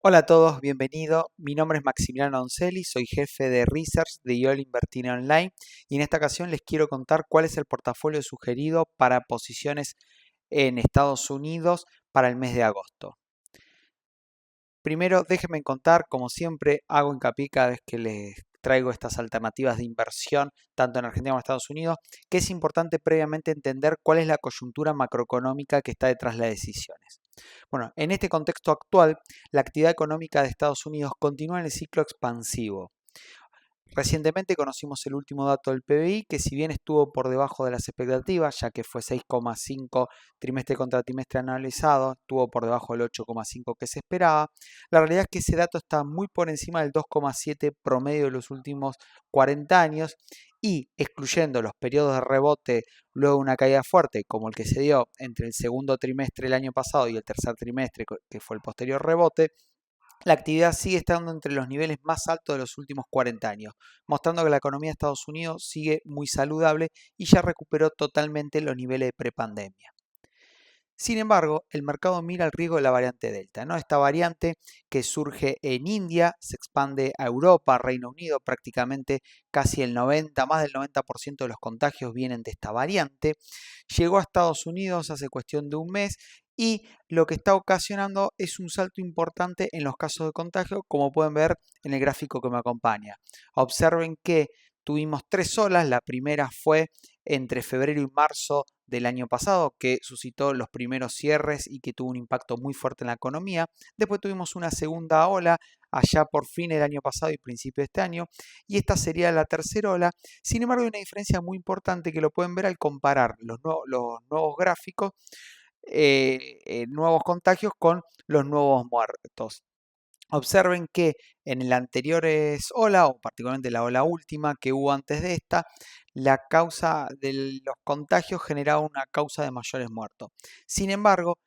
Hola a todos, bienvenido. Mi nombre es Maximiliano Oncelli, soy jefe de Research de YOL Invertir Online y en esta ocasión les quiero contar cuál es el portafolio sugerido para posiciones en Estados Unidos para el mes de agosto. Primero, déjenme contar, como siempre, hago hincapié cada vez que les traigo estas alternativas de inversión, tanto en Argentina como en Estados Unidos, que es importante previamente entender cuál es la coyuntura macroeconómica que está detrás de las decisiones. Bueno, en este contexto actual, la actividad económica de Estados Unidos continúa en el ciclo expansivo. Recientemente conocimos el último dato del PBI, que si bien estuvo por debajo de las expectativas, ya que fue 6,5 trimestre contra trimestre analizado, estuvo por debajo del 8,5 que se esperaba, la realidad es que ese dato está muy por encima del 2,7 promedio de los últimos 40 años y excluyendo los periodos de rebote luego de una caída fuerte, como el que se dio entre el segundo trimestre del año pasado y el tercer trimestre, que fue el posterior rebote, la actividad sigue estando entre los niveles más altos de los últimos 40 años, mostrando que la economía de Estados Unidos sigue muy saludable y ya recuperó totalmente los niveles de prepandemia. Sin embargo, el mercado mira el riesgo de la variante Delta, ¿no? Esta variante que surge en India, se expande a Europa, Reino Unido, prácticamente casi el 90, más del 90% de los contagios vienen de esta variante. Llegó a Estados Unidos hace cuestión de un mes y lo que está ocasionando es un salto importante en los casos de contagio, como pueden ver en el gráfico que me acompaña. Observen que tuvimos tres olas, la primera fue entre febrero y marzo del año pasado, que suscitó los primeros cierres y que tuvo un impacto muy fuerte en la economía. Después tuvimos una segunda ola allá por fin del año pasado y principio de este año, y esta sería la tercera ola. Sin embargo, hay una diferencia muy importante que lo pueden ver al comparar los nuevos gráficos, nuevos contagios con los nuevos muertos. Observen que en la anteriores ola, o particularmente la ola última que hubo antes de esta, la causa de los contagios generaba una causa de mayores muertos. Sin embargo,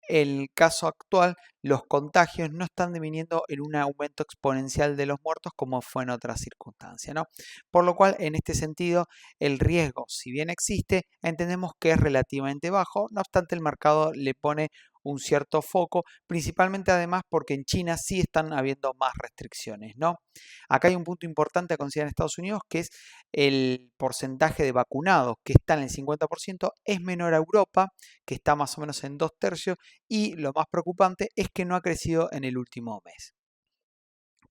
el caso actual, los contagios no están deviniendo en un aumento exponencial de los muertos como fue en otras circunstancias, ¿no? Por lo cual, en este sentido, el riesgo, si bien existe, entendemos que es relativamente bajo, no obstante el mercado le pone un cierto foco, principalmente además porque en China sí están habiendo más restricciones, ¿no? Acá hay un punto importante a considerar en Estados Unidos, que es el porcentaje de vacunados, que está en el 50%, es menor a Europa, que está más o menos en 2/3, y lo más preocupante es que no ha crecido en el último mes.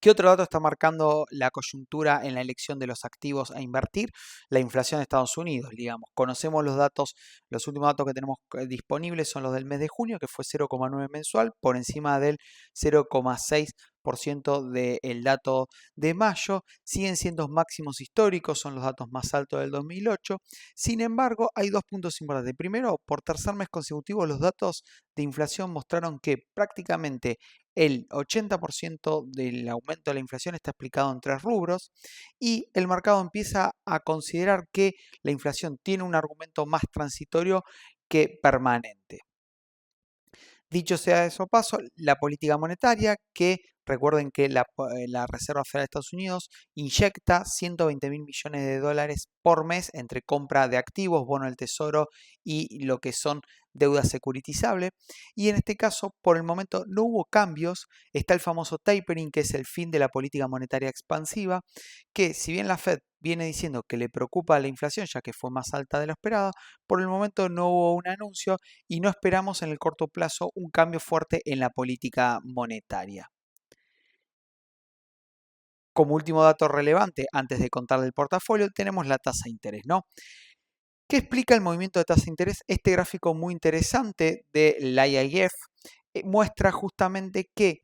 ¿Qué otro dato está marcando la coyuntura en la elección de los activos a invertir? La inflación de Estados Unidos, digamos. Conocemos los datos, los últimos datos que tenemos disponibles son los del mes de junio, que fue 0,9 mensual, por encima del 0,6% del dato de mayo. Siguen siendo máximos históricos, son los datos más altos del 2008. Sin embargo, hay dos puntos importantes. Primero, por tercer mes consecutivo, los datos de inflación mostraron que prácticamente el 80% del aumento de la inflación está explicado en tres rubros y el mercado empieza a considerar que la inflación tiene un argumento más transitorio que permanente. Dicho sea de eso paso, la política monetaria, que recuerden que la Reserva Federal de Estados Unidos inyecta 120 mil millones de dólares por mes entre compra de activos, bono del tesoro y lo que son deuda securitizable. Y en este caso, por el momento no hubo cambios. Está el famoso tapering, que es el fin de la política monetaria expansiva, que si bien la Fed viene diciendo que le preocupa la inflación, ya que fue más alta de lo esperado, por el momento no hubo un anuncio y no esperamos en el corto plazo un cambio fuerte en la política monetaria. Como último dato relevante, antes de contarle el portafolio, tenemos la tasa de interés, ¿no? ¿Qué explica el movimiento de tasa de interés? Este gráfico muy interesante de la IIF muestra justamente que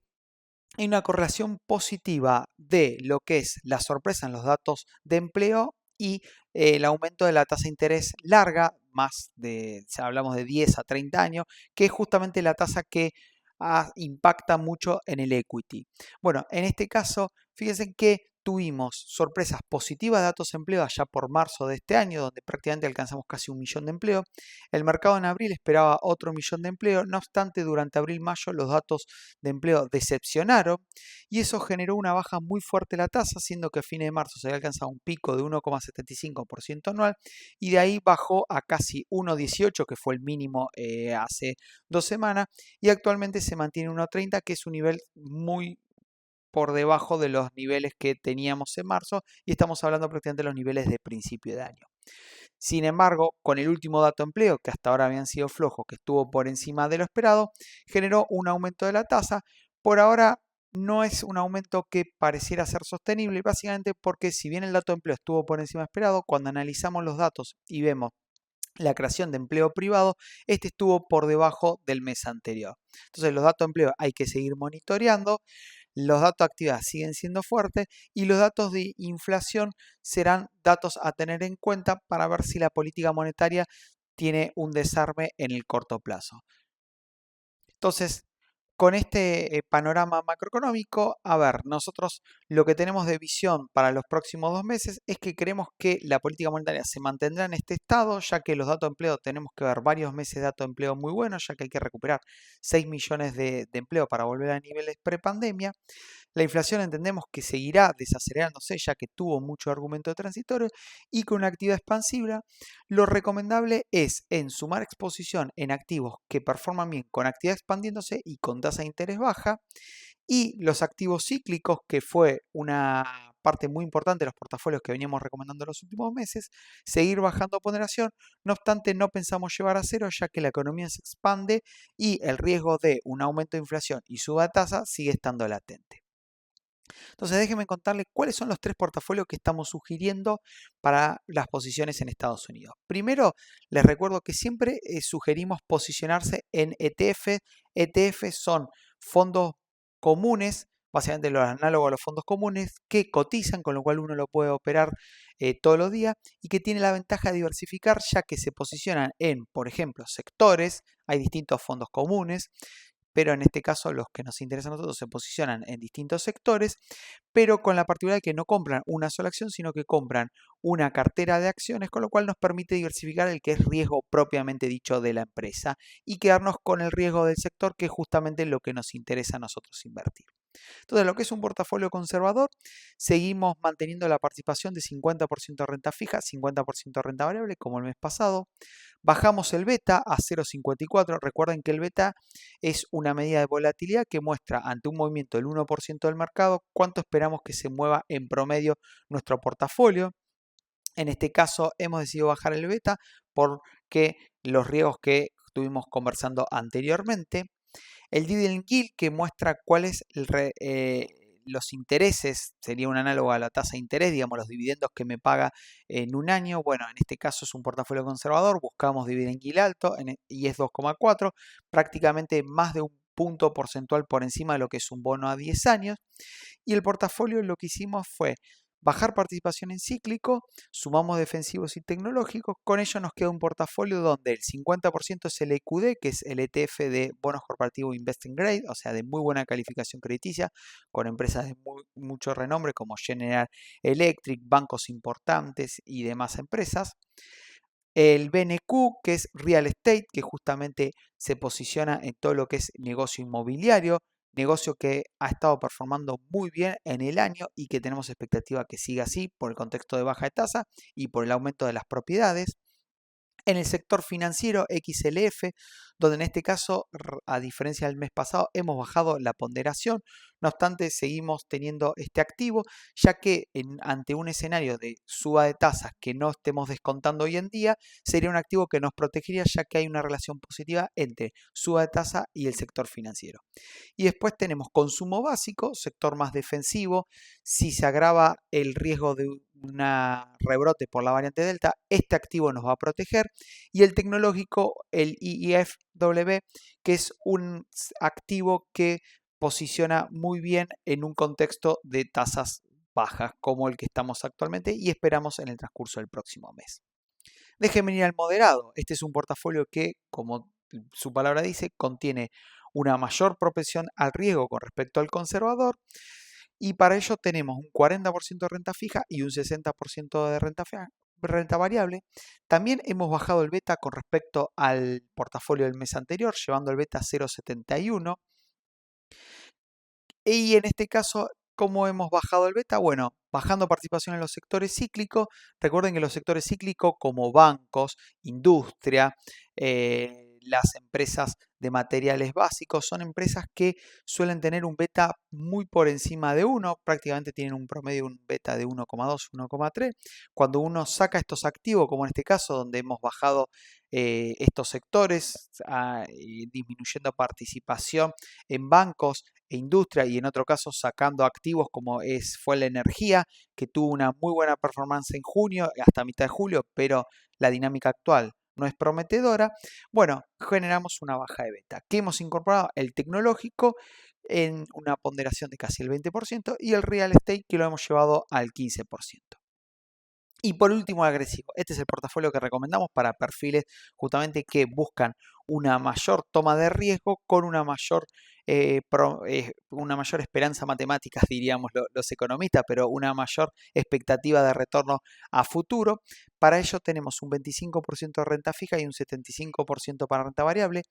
hay una correlación positiva de lo que es la sorpresa en los datos de empleo y el aumento de la tasa de interés larga, más de, si hablamos de 10 a 30 años, que es justamente la tasa que impacta mucho en el equity. Bueno, en este caso, fíjense que tuvimos sorpresas positivas de datos de empleo allá por marzo de este año, donde prácticamente alcanzamos casi 1.000.000 de empleo. El mercado en abril esperaba otro 1.000.000 de empleo, no obstante, durante abril-mayo los datos de empleo decepcionaron y eso generó una baja muy fuerte de la tasa, siendo que a fines de marzo se había alcanzado un pico de 1,75% anual y de ahí bajó a casi 1,18, que fue el mínimo hace 2 semanas, y actualmente se mantiene 1,30, que es un nivel muy por debajo de los niveles que teníamos en marzo y estamos hablando prácticamente de los niveles de principio de año. Sin embargo, con el último dato de empleo, que hasta ahora habían sido flojos, que estuvo por encima de lo esperado, generó un aumento de la tasa. Por ahora no es un aumento que pareciera ser sostenible, básicamente porque si bien el dato de empleo estuvo por encima de esperado, cuando analizamos los datos y vemos la creación de empleo privado, este estuvo por debajo del mes anterior. Entonces los datos de empleo hay que seguir monitoreando. Los datos de actividad siguen siendo fuertes y los datos de inflación serán datos a tener en cuenta para ver si la política monetaria tiene un desarme en el corto plazo. Entonces, con este panorama macroeconómico, a ver, nosotros lo que tenemos de visión para los próximos 2 meses es que creemos que la política monetaria se mantendrá en este estado, ya que los datos de empleo tenemos que ver varios meses de datos de empleo muy buenos, ya que hay que recuperar 6 millones de empleo para volver a niveles prepandemia. La inflación entendemos que seguirá desacelerándose ya que tuvo mucho argumento transitorio y con una actividad expansiva, lo recomendable es en sumar exposición en activos que performan bien con actividad expandiéndose y con tasa de interés baja y los activos cíclicos, que fue una parte muy importante de los portafolios que veníamos recomendando en los últimos meses, seguir bajando ponderación. No obstante, no pensamos llevar a cero ya que la economía se expande y el riesgo de un aumento de inflación y suba de tasa sigue estando latente. Entonces déjenme contarles cuáles son los 3 portafolios que estamos sugiriendo para las posiciones en Estados Unidos. Primero, les recuerdo que siempre sugerimos posicionarse en ETF. ETF son fondos comunes, básicamente los análogos a los fondos comunes, que cotizan, con lo cual uno lo puede operar todos los días y que tiene la ventaja de diversificar ya que se posicionan en, por ejemplo, sectores, hay distintos fondos comunes, pero en este caso los que nos interesan a nosotros se posicionan en distintos sectores, pero con la particularidad de que no compran una sola acción, sino que compran una cartera de acciones, con lo cual nos permite diversificar el que es riesgo propiamente dicho de la empresa y quedarnos con el riesgo del sector, que es justamente lo que nos interesa a nosotros invertir. Entonces, lo que es un portafolio conservador, seguimos manteniendo la participación de 50% renta fija, 50% renta variable, como el mes pasado. Bajamos el beta a 0,54. Recuerden que el beta es una medida de volatilidad que muestra ante un movimiento del 1% del mercado cuánto esperamos que se mueva en promedio nuestro portafolio. En este caso hemos decidido bajar el beta porque los riesgos que estuvimos conversando anteriormente. El dividend yield, que muestra cuáles los intereses, sería un análogo a la tasa de interés, digamos los dividendos que me paga en un año. Bueno, en este caso es un portafolio conservador, buscamos dividend yield alto y es 2,4, prácticamente más de un punto porcentual por encima de lo que es un bono a 10 años. Y el portafolio lo que hicimos fue bajar participación en cíclico, sumamos defensivos y tecnológicos, con ello nos queda un portafolio donde el 50% es el EQD, que es el ETF de bonos corporativos Investing Grade, o sea, de muy buena calificación crediticia, con empresas de mucho renombre como General Electric, bancos importantes y demás empresas. El BNQ, que es Real Estate, que justamente se posiciona en todo lo que es negocio inmobiliario, negocio que ha estado performando muy bien en el año y que tenemos expectativa que siga así por el contexto de baja de tasa y por el aumento de las propiedades. En el sector financiero, XLF, donde en este caso, a diferencia del mes pasado, hemos bajado la ponderación. No obstante, seguimos teniendo este activo, ya que ante un escenario de suba de tasas que no estemos descontando hoy en día, sería un activo que nos protegería, ya que hay una relación positiva entre suba de tasa y el sector financiero. Y después tenemos consumo básico, sector más defensivo. Si se agrava el riesgo de una rebrote por la variante Delta, este activo nos va a proteger. Y el tecnológico, el IIFW, que es un activo que posiciona muy bien en un contexto de tasas bajas como el que estamos actualmente y esperamos en el transcurso del próximo mes. Déjenme ir al moderado. Este es un portafolio que, como su palabra dice, contiene una mayor propensión al riesgo con respecto al conservador, y para ello tenemos un 40% de renta fija y un 60% de renta variable. También hemos bajado el beta con respecto al portafolio del mes anterior, llevando el beta a 0,71. Y en este caso, ¿cómo hemos bajado el beta? Bueno, bajando participación en los sectores cíclicos. Recuerden que los sectores cíclicos como bancos, industria, las empresas de materiales básicos son empresas que suelen tener un beta muy por encima de 1, prácticamente tienen un promedio, un beta de 1,2, 1,3. Cuando uno saca estos activos, como en este caso, donde hemos bajado estos sectores, disminuyendo participación en bancos e industria, y en otro caso sacando activos como fue la energía, que tuvo una muy buena performance en junio hasta mitad de julio, pero la dinámica actual no es prometedora. Bueno, generamos una baja de beta. ¿Qué hemos incorporado? El tecnológico en una ponderación de casi el 20% y el real estate, que lo hemos llevado al 15%. Y por último, el agresivo. Este es el portafolio que recomendamos para perfiles justamente que buscan una mayor toma de riesgo con una mayor esperanza matemática, diríamos los economistas, pero una mayor expectativa de retorno a futuro. Para ello tenemos un 25% de renta fija y un 75% para renta variable.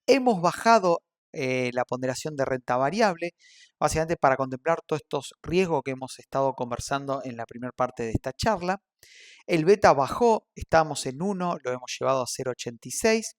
Hemos bajado la ponderación de renta variable, básicamente para contemplar todos estos riesgos que hemos estado conversando en la primera parte de esta charla. El beta bajó, estábamos en 1, lo hemos llevado a 0,86.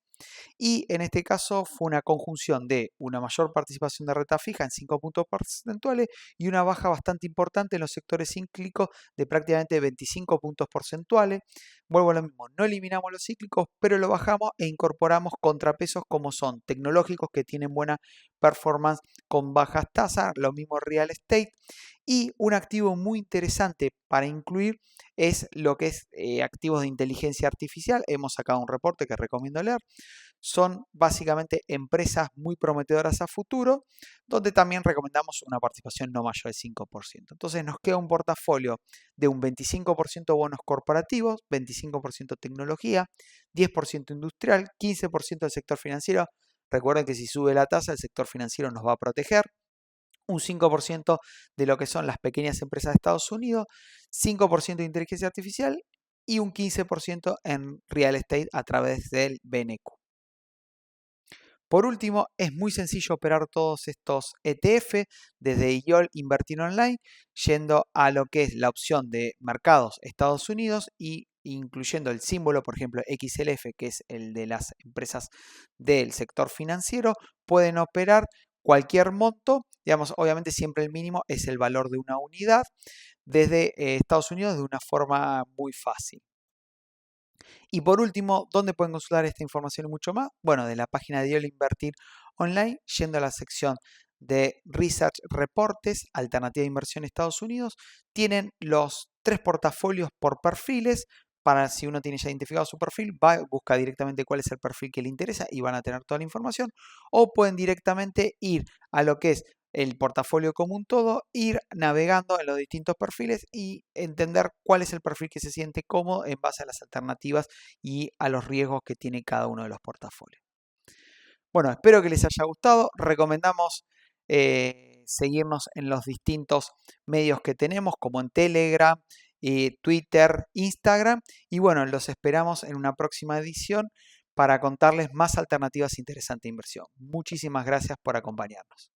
Y en este caso fue una conjunción de una mayor participación de renta fija en 5 puntos porcentuales y una baja bastante importante en los sectores cíclicos de prácticamente 25 puntos porcentuales. Vuelvo a lo mismo, no eliminamos los cíclicos, pero lo bajamos e incorporamos contrapesos como son tecnológicos que tienen buena performance con bajas tasas, lo mismo real estate. Y un activo muy interesante para incluir es lo que es activos de inteligencia artificial. Hemos sacado un reporte que recomiendo leer. Son básicamente empresas muy prometedoras a futuro, donde también recomendamos una participación no mayor del 5%. Entonces nos queda un portafolio de un 25% bonos corporativos, 25% tecnología, 10% industrial, 15% del sector financiero. Recuerden que si sube la tasa, el sector financiero nos va a proteger. Un 5% de lo que son las pequeñas empresas de Estados Unidos, 5% de inteligencia artificial y un 15% en real estate a través del BNQ. Por último, es muy sencillo operar todos estos ETF desde IOL Invertir Online, yendo a lo que es la opción de mercados Estados Unidos y incluyendo el símbolo, por ejemplo, XLF, que es el de las empresas del sector financiero, pueden operar cualquier monto, digamos, obviamente siempre el mínimo es el valor de una unidad desde Estados Unidos de una forma muy fácil. Y por último, ¿dónde pueden consultar esta información y mucho más? Bueno, de la página de IOL Invertir Online, yendo a la sección de Research Reportes, Alternativa de Inversión Estados Unidos, tienen los 3 portafolios por perfiles. Para si uno tiene ya identificado su perfil, busca directamente cuál es el perfil que le interesa y van a tener toda la información. O pueden directamente ir a lo que es el portafolio como un todo, ir navegando en los distintos perfiles y entender cuál es el perfil que se siente cómodo en base a las alternativas y a los riesgos que tiene cada uno de los portafolios. Bueno, espero que les haya gustado. Recomendamos seguirnos en los distintos medios que tenemos, como en Telegram, Twitter, Instagram. Y bueno, los esperamos en una próxima edición para contarles más alternativas interesantes de inversión. Muchísimas gracias por acompañarnos.